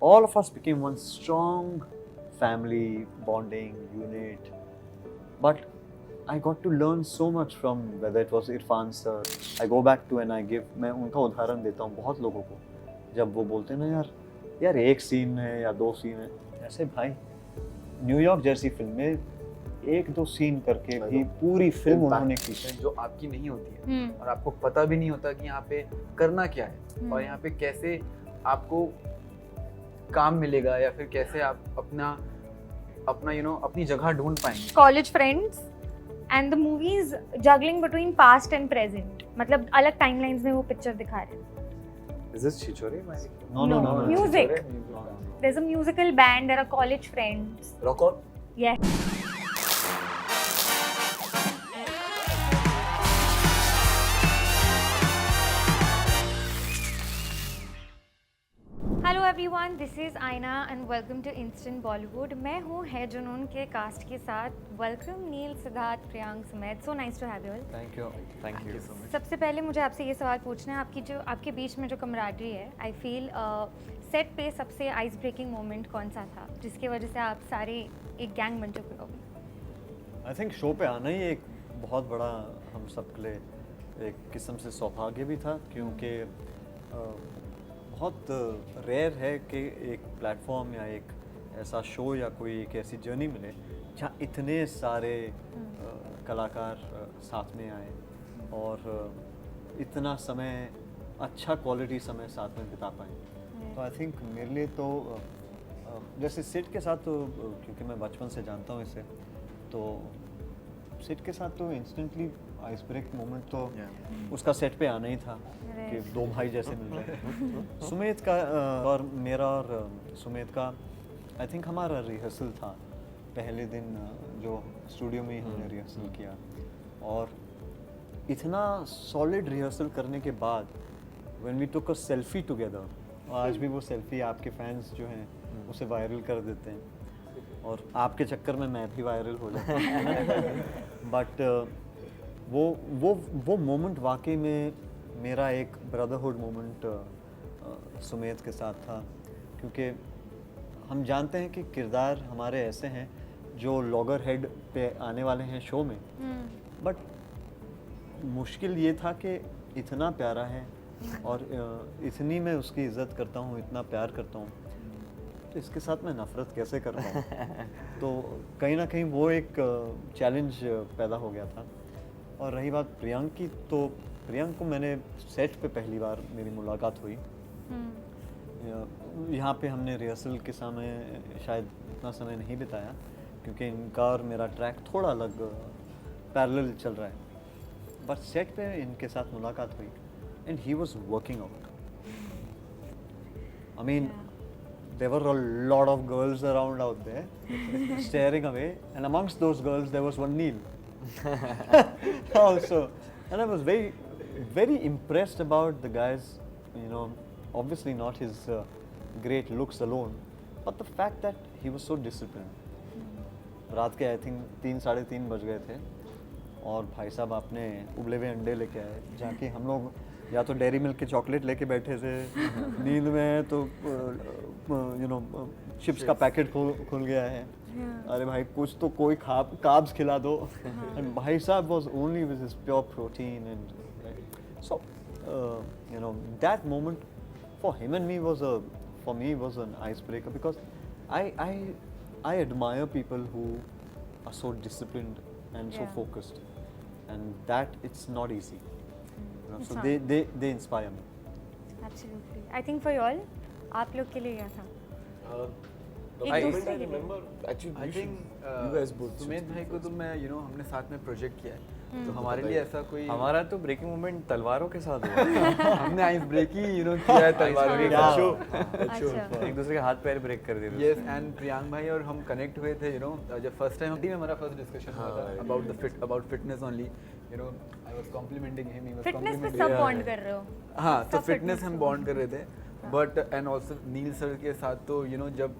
all of us became one strong family bonding unit. But I got to learn so much from whether it was Irfan sir. I go back to and I give, मैं उनका उदाहरण देता हूँ बहुत लोगों को, जब वो बोलते हैं ना यार एक सीन है या दो सीन है, ऐसे भाई न्यूयॉर्क जैसी फिल्म में एक दो सीन करके भी पूरी फिल्म उन्होंने की है जो आपकी नहीं होती है और आपको पता भी नहीं होता कि यहाँ पे करना क्या है और यहाँ पे कैसे आपको काम मिलेगा या फिर कैसे आप अपना अपनी जगह ढूंढ पाएंगे. College friends and the movies juggling between past and present, मतलब अलग टाइमलाइंस में वो पिक्चर दिखा रहे हैं. Is this Chichore? No. Music. There's a musical band, there are college friends. Rock on? Yes. Hello everyone, this is Ayna and welcome to instant Bollywood. मैं हूँ है जुनून के कास्ट के साथ. Welcome Neel, Siddharth, Priyank, Sumedh. So nice to have you all. Thank you so much. सबसे पहले मुझे आपसे ये सवाल पूछना है, आपके बीच में जो कमराडरी है, आई फील सेट पे सबसे आइस ब्रेकिंग मोमेंट कौन सा था जिसकी वजह से आप सारे एक गैंग बन चुके हो? आई थिंक शो पे आना ही एक बहुत बड़ा हम सब के लिए एक किस्म से सौभाग्य भी था, क्योंकि बहुत रेयर है कि एक प्लेटफॉर्म या एक ऐसा शो या कोई एक ऐसी जर्नी मिले जहाँ इतने सारे कलाकार साथ में आए और इतना समय, अच्छा क्वालिटी समय साथ में बिता पाए. तो आई थिंक मेरे लिए तो जैसे सिड के साथ तो क्योंकि मैं बचपन से जानता हूँ इसे, तो सिड के साथ तो इंस्टेंटली आइस ब्रेक मोमेंट तो उसका सेट पे आना ही था कि दो भाई जैसे मिल रहे. सुमेध का और मेरा और सुमेध का आई थिंक हमारा रिहर्सल था पहले दिन, जो स्टूडियो में ही हमने रिहर्सल किया, और इतना सॉलिड रिहर्सल करने के बाद when we took a selfie together, आज भी वो सेल्फी आपके फैंस जो हैं उसे वायरल कर देते हैं और आपके चक्कर में मैं भी वायरल हो जाता हूँ. बट वो मोमेंट वाकई में मेरा एक ब्रदरहुड मोमेंट सुमेध के साथ था, क्योंकि हम जानते हैं कि किरदार हमारे ऐसे हैं जो लॉगर हेड पे आने वाले हैं शो में, बट मुश्किल ये था कि इतना प्यारा है और इतनी मैं उसकी इज़्ज़त करता हूँ, इतना प्यार करता हूँ, तो इसके साथ मैं नफ़रत कैसे कर रहा हूँ. तो कहीं ना कहीं वो एक चैलेंज पैदा हो गया था. और रही बात प्रियांक की, तो प्रियांक को मैंने सेट पे पहली बार मेरी मुलाकात हुई. यहाँ पे हमने रिहर्सल के समय शायद इतना समय नहीं बिताया क्योंकि इनका और मेरा ट्रैक थोड़ा अलग पैरेलल चल रहा है, बट सेट पे इनके साथ मुलाकात हुई and he was working out. I mean there were a lot of girls around out there staring away, and amongst those girls there was one Neil also, and I was very impressed about the guy's, obviously not his great looks alone, but the fact that he was so disciplined. रात के I think 3-3:30 बज गए थे और भाई साहब आपने उबले हुए अंडे लेके आए, जाके हम लोग या तो डेयरी मिल्क के चॉकलेट लेके बैठे थे, नींद में तो चिप्स का पैकेट खुल गया है. अरे भाई कुछ तो कोई कार्ब्स खिला दो. एंड भाई साहब was only with his pure protein, and so that moment for him and me was an ice breaker, because I admire people who are so disciplined and so focused, and that it's not easy. So they inspire me. Absolutely. I think for you all, आप लोग के लिए क्या था? I एक दूसरे के लिए. remember actually I think you guys both. Sumedh भाई को तो मैं हमने साथ में प्रोजेक्ट किया है, तो हमारे लिए ऐसा कोई हमारा तो ब्रेकिंग मोमेंट तलवारों के साथ हुआ. हमने आइस ब्रेक ही किया है तलवारों के साथ. अच्छा. एक दूसरे के हाथ पैर ब्रेक कर देते. यस, एंड प्रियांक भाई और हम कनेक्ट हुए थे जब फर्स्ट टाइम हमारा फर्स्ट डिस्कशन हुआ था about fitness only. I was complimenting him, he was fitness पे सब बॉन्ड कर रहे हो. हाँ, तो सब फिटनेस fitness हम पे बॉन्ड कर रहे थे, but and also Neel sir के साथ तो जब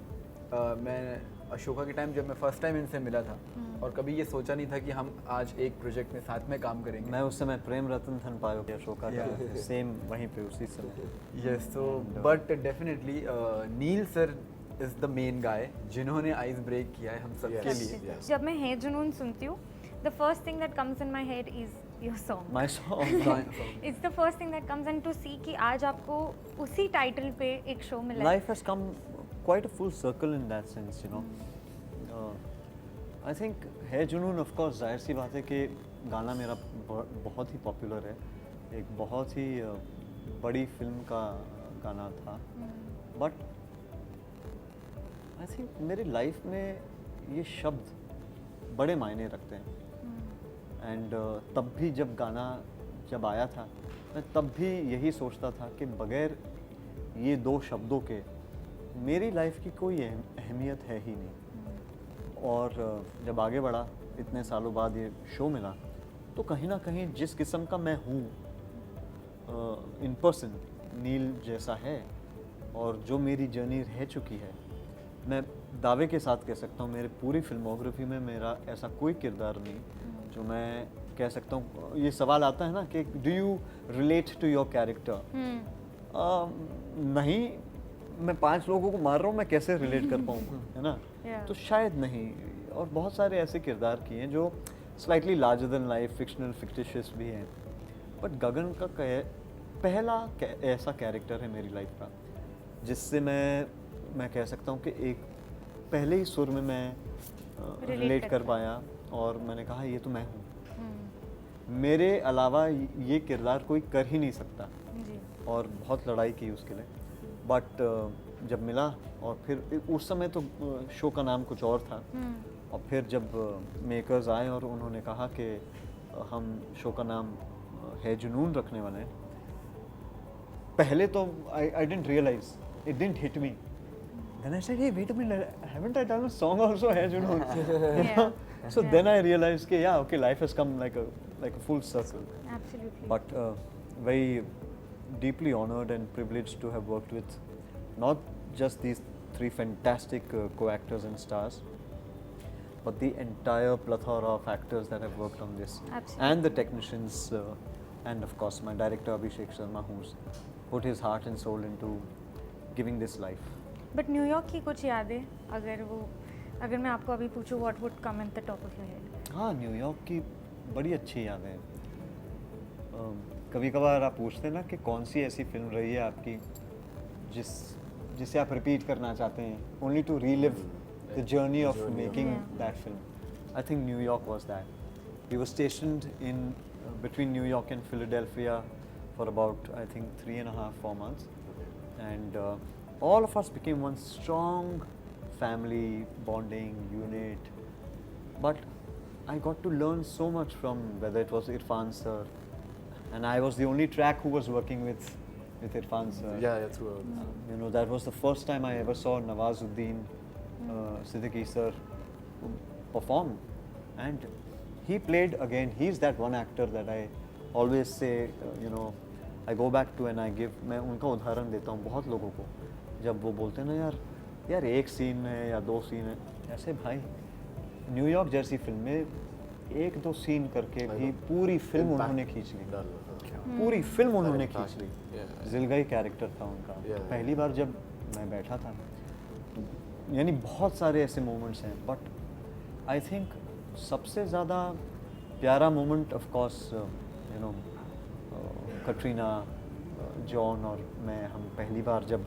मैं अशोका के टाइम जब मैं फर्स्ट टाइम इनसे मिला था और कभी ये सोचा नहीं था कि हम आज एक प्रोजेक्ट में साथ में काम करेंगे। मैं उस समय प्रेम रतन धन पायो के अशोका का Yeah. सेम वहीं पे उसी समय। यस, तो but definitely Neel sir is the main guy जिन्होंने आइस ब्रेक किया है हम सबके Yes. लिए। Yes. जब मैं है जुनून सुनती हूँ, the first thing that comes in my head is your song. My song It's the first thing that comes, and to see कि आज आपको उसी टाइटल पे एक शो मिला है। life has come quite a full circle in that sense, you know. I think है जुनून of course जाहिर सी बात है कि गाना मेरा बहुत ही पॉपुलर है, एक बहुत ही बड़ी फिल्म का गाना था, बट आई थिंक मेरी लाइफ में ये शब्द बड़े मायने रखते हैं। एंड तब भी जब गाना जब आया था मैं तब भी यही सोचता था कि बगैर ये दो शब्दों के मेरी लाइफ की कोई अहमियत है ही नहीं। और जब आगे बढ़ा, इतने सालों बाद ये शो मिला, तो कहीं ना कहीं जिस किस्म का मैं हूँ इन पर्सन नील जैसा है, और जो मेरी जर्नी रह चुकी है, मैं दावे के साथ कह सकता हूँ मेरी पूरी फिल्मोग्राफी में मेरा ऐसा कोई किरदार नहीं जो मैं कह सकता हूँ। ये सवाल आता है ना कि do you relate to your character? नहीं, मैं 5 लोगों को मार रहा हूँ, मैं कैसे रिलेट कर पाऊँ, है ना? Yeah. तो शायद नहीं। और बहुत सारे ऐसे किरदार किए हैं जो slightly larger than life, fictional, fictitious भी हैं, बट गगन का पहला ऐसा कैरेक्टर है मेरी लाइफ का जिससे मैं कह सकता हूँ कि एक पहले ही सुर में मैं रिलेट कर पाया, और मैंने कहा ये तो मैं हूँ, मेरे अलावा ये किरदार कोई कर ही नहीं सकता। जी। और बहुत लड़ाई की उसके लिए, बट जब मिला, और फिर उस समय तो शो का नाम कुछ और था, और फिर जब मेकर्स आए और उन्होंने कहा कि हम शो का नाम है जुनून रखने वाले हैं, पहले तो I didn't realise, it didn't hit me, then I said, hey, wait a minute, haven't I done a song also है जुनून? Yeah. So Yeah. then I realized कि yeah, okay, life has come like a full circle. Absolutely. But very deeply honored and privileged to have worked with not just these 3 fantastic co-actors and stars, but the entire plethora of actors that have worked on this, Absolutely. and the technicians, and of course my director Abhishek Sharma, who's put his heart and soul into giving this life. But New York की कुछ यादें, अगर मैं आपको अभी पूछूं, what would come in the top of your head? हाँ, New York की बड़ी अच्छी यादें हैं। कभी कभार आप पूछते हैं ना कि कौन सी ऐसी फिल्म रही है आपकी जिसे आप रिपीट करना चाहते हैं, only to relive the journey of making that film. I think New York was that. We were stationed in between New York and Philadelphia for about I think 3.5-4 months, and all of us became one strong family bonding unit. But I got to learn so much from, whether it was Irfan sir, and I was the only track who was working with Irfan sir. Yeah, throughout. You know, that was the first time I ever saw Nawazuddin Siddiqui sir perform, and he played again. He's that one actor that I always say, you know, I go back to and I give, मैं उनका उदाहरण देता हूँ बहुत लोगों को, जब वो बोलते हैं ना यार एक सीन है या 2 सीन है, ऐसे भाई न्यूयॉर्क जैसी फिल्म में 1-2 सीन करके भी पूरी फिल्म उन्होंने खींच ली, पूरी फिल्म उन्होंने खींच ली। जिलगाई कैरेक्टर था उनका। पहली बार जब मैं बैठा था, यानी बहुत सारे ऐसे मोमेंट्स हैं, बट आई थिंक सबसे ज़्यादा प्यारा moment of course you know Katrina, John और मैं, हम पहली बार जब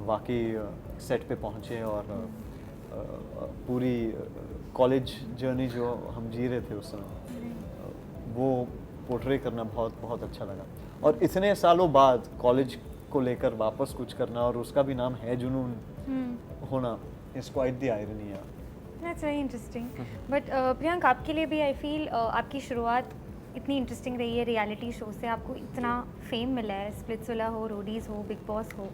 वाकई सेट पे पहुँचे और पूरी कॉलेज जर्नी जो हम जी रहे थे उस समय, वो पोर्ट्रे करना बहुत बहुत अच्छा लगा। और इतने सालों बाद कॉलेज को लेकर वापस कुछ करना, और उसका भी नाम है जुनून होना, is quite the irony. That's very interesting. But Priyank, आपके लिए भी आई फील आपकी शुरुआत इतनी इंटरेस्टिंग रही है रियलिटी शो से, आपको इतना फेम मिला है, स्प्लिट्सविला हो, रोडीज़ हो, बिग बॉस हो,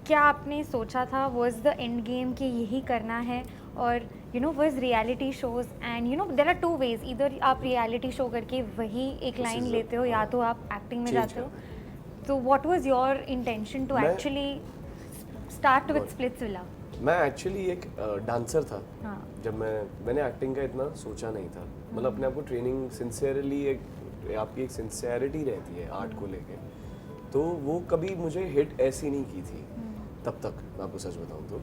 क्या आपने सोचा था वाज द एंड गेम कि यही करना है? और you know was reality shows, and you know there are 2 ways, इधर आप रियलिटी शो करके वही एक लाइन लेते हो, या तो आप एक्टिंग में जाते हो। तो what was your intention to actually start with Splitsvilla? मैं एक्चुअली एक डांसर था हाँ जब मैंने एक्टिंग का इतना सोचा नहीं था मतलब अपने आप को ट्रेनिंग सिंसियरली एक आपकी एक सिंसियरिटी रहती है आर्ट को लेके तो वो कभी मुझे हिट ऐसी नहीं की थी तब तक मैं आपको सच बताऊं तो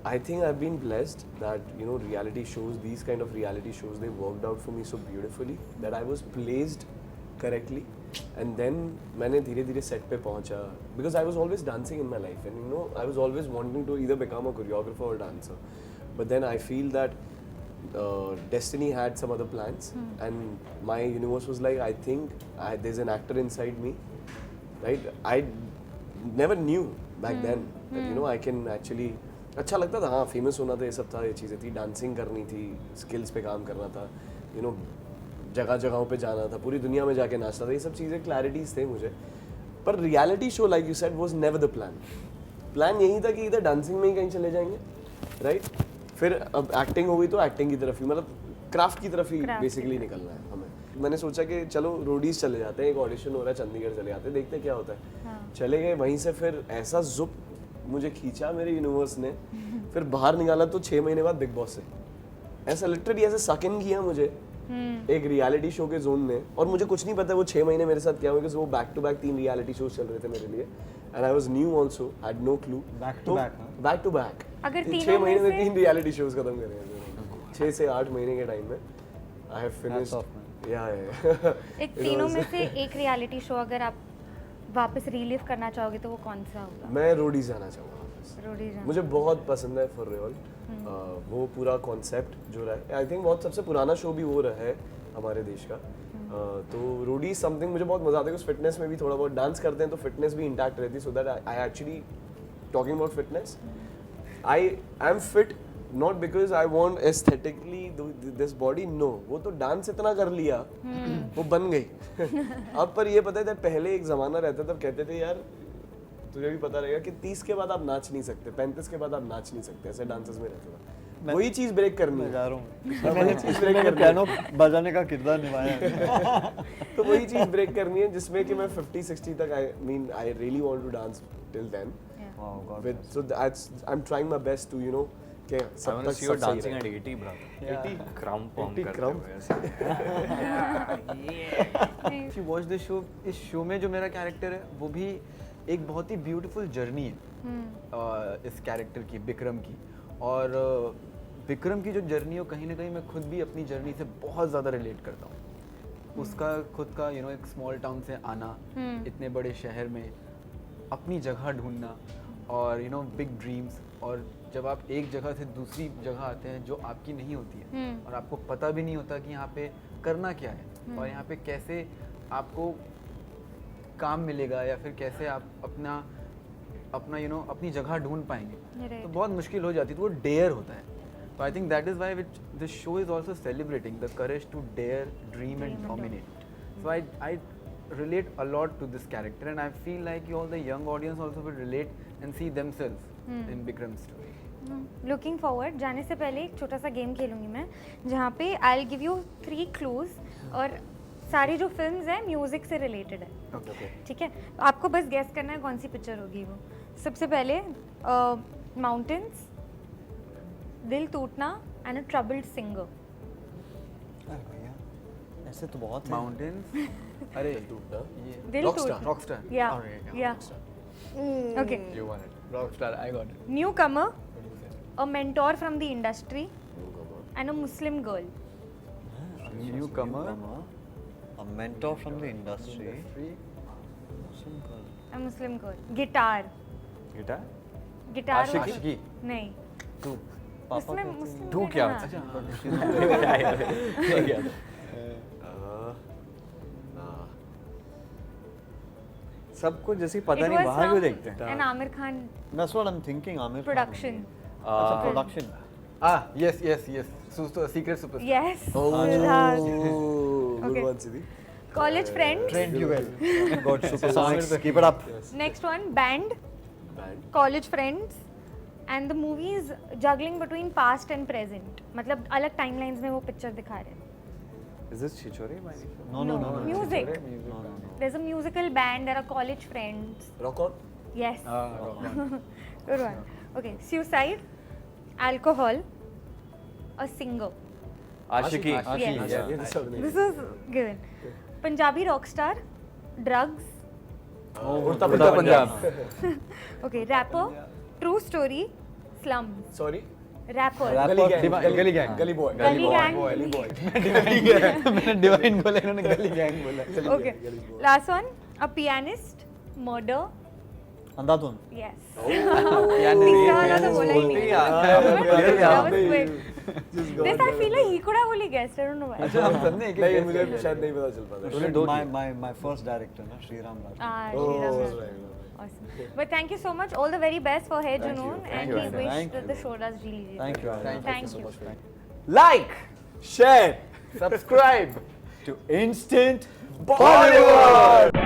I think I have been blessed that you know reality shows these kind of reality shows they worked out for me so beautifully that I was placed correctly and then मैंने धीरे धीरे सेट पे पहुंचा because I was always dancing in my life and you know I was always wanting to either become a choreographer और dancer but then I feel that destiny had some other plans and my universe was like I think there's an actor inside me right I never knew back then that you know I can actually अच्छा लगता था हाँ famous होना था ये सब था ये चीज़ें थी डांसिंग करनी थी स्किल्स पे काम करना था यू नो जगह जगहों पे जाना था पूरी दुनिया में जाके नाचना था ये सब चीज़ें क्लैरिटीज थे मुझे पर reality show like you said was never the plan यही था कि इधर डांसिंग में ही कहीं चले जाएंगे राइट फिर अब एक्टिंग हो गई तो एक्टिंग की तरफ ही मतलब क्राफ्ट की तरफ ही बेसिकली निकलना है हमें मैंने सोचा कि चलो रोडीज चले जाते हैं एक ऑडिशन हो रहा है चंडीगढ़ चले जाते हैं देखते हैं क्या होता है चले गए वहीं से फिर ऐसा जुप मुझे खींचा मेरे यूनिवर्स ने फिर बाहर निकाला तो 6 महीने बाद बिग बॉस से ऐसा लिटरली ऐसे सक इन किया मुझे एक रियलिटी शो के जोन ने और मुझे कुछ नहीं पता वो 6 महीने मेरे साथ क्या हुआ वो back to back 3 reality shows चल रहे थे मेरे लिए and I was new also had no clue back to back अगर 6 महीने में 3 रियलिटी शोज खत्म करे हैं 6 से 8 महीने के टाइम में आई हैव फिनिश्ड या एक तीनों में से एक रियलिटी शो अगर आप वापस रीलिव करना चाहोगे तो वो कौन सा होगा मैं रोडीज जाना चाहूँगा वापस रोडी जान मुझे बहुत पसंद है फॉर रियल वो पूरा कॉन्सेप्ट जो रहा है आई थिंक बहुत सबसे पुराना शो भी वो रहा है हमारे देश का तो रोडी समथिंग मुझे बहुत मजा आता है उस फिटनेस में भी थोड़ा बहुत डांस करते हैं तो फिटनेस भी इंटैक्ट रहती है so that I actually talking about fitness I am fit not because I want aesthetically this body no वो तो डांस इतना कर लिया वो बन गई अब पर ये पता है that पहले एक जमाना रहता तब कहते थे यार तुझे भी पता रहेगा कि 30 के बाद आप नाच नहीं सकते 35 के बाद आप नाच नहीं सकते ऐसे डांसेस में रहता था वही चीज ब्रेक करनी है जा रहा हूँ मैंने पियानो बजाने का किरदार निभाया है तो वही चीज ब्रेक करनी है जिसमें कि मैं 50-60 तक I really want to dance till then Wow, God with so that's I'm trying my best to you know कि I सब want to तक see you सब सही dancing रहे। at 80, brother. Crump pump 80 करते crump? हुए ऐसे. If you watch this show, इस शो में जो मेरा कैरेक्टर है वो भी एक बहुत ही ब्यूटीफुल जर्नी है इस कैरेक्टर की विक्रम की और विक्रम की जो जर्नी है कहीं ना कहीं मैं खुद भी अपनी जर्नी से बहुत ज़्यादा रिलेट करता हूँ उसका खुद का यू नो एक स्मॉल टाउन से आना इतने बड़े शहर में अपनी जगह ढूंढना और यू नो बिग ड्रीम्स और जब आप एक जगह से दूसरी जगह आते हैं जो आपकी नहीं होती है और आपको पता भी नहीं होता कि यहाँ पे करना क्या है और यहाँ पे कैसे आपको काम मिलेगा या फिर कैसे आप अपना यू नो अपनी जगह ढूंढ पाएंगे तो बहुत मुश्किल हो जाती है तो वो डेयर होता है तो I think that is why which this show is also celebrating the courage to dare dream and dominate so I relate a lot to this character and I feel like you all the young audience also will relate and see themselves in Bikram's story. Looking forward जाने से पहले एक छोटा सा game खेलूंगी मैं जहाँ पे I give you 3 clues और सारी जो फिल्म्स हैं म्यूजिक से रिलेटेड है Okay. ठीक है आपको बस गेस करना है कौन सी पिक्चर होगी वो सबसे पहले माउंटेन्स दिल टूटना एंड अ ट्रबल्ड सिंगर अरे भैया ऐसे तो बहुत Mountains. अरे टूटना दिल Rockstar. Rockstar. या Alright, या okay You won it. Rockstar. I got it. Newcomer a mentor from the industry and a Muslim girl Newcomer. A mentor from the industry. Muslim girl. A Muslim girl guitar Guitar? Guitar Aashiqui. नहीं तू पापा उसमें कहते हैं। मुस्लिम तू girl क्या? हाँ। सबको जैसी पता It नहीं was बाहर क्यों from देखते हैं an Amir Khan That's what I'm thinking. Amir Khan. production. अच्छा production. Ah, yes. Secret Superstar. Yes. Oh, Siddharth. good Okay. one, Siddhi. College friends. Trained you well. Good. Supersonics. Keep it up. Next one, band. Band. College friends. And the movie is juggling between past and present. मतलब अलग timelines में वो picture दिखा रहे हैं. Is this Chichore by any chance? No. Music. No. There's a musical band. There are college friends. Rock on. Yes. Rock on. Good one. Okay. Suicide. alcohol, a singer. Aashiqui Yes. Yeah, ये तो सब नहीं This was given. Punjabi rock star, drugs. Udta पुड़ता Punjab Okay, rapper, true story, slums. Sorry Rapper. Gully gang gully gang gully boy Gully gang. Gully boy मैंने Divine बोला इन्होंने गली gang बोला Okay. Last one, a pianist, murder. Andhadhun Yes. यानी तीसरा वाला तो बोला ही बोलते नहीं. ही आता है। That was quick. This I feel like he could have only guessed. I don't know why. अच्छा हम सबने एक नहीं एक मुझे शायद नहीं पता चल पाता my first director ना श्रीराम राज Ah, Oh, Shriram Raj. right. Awesome. But thank you so much. All the very best for Hai Junoon, and we wish Thank that you. the show does really, really Thank you, well. Arun. Thank you. Like Share subscribe to instant Bollywood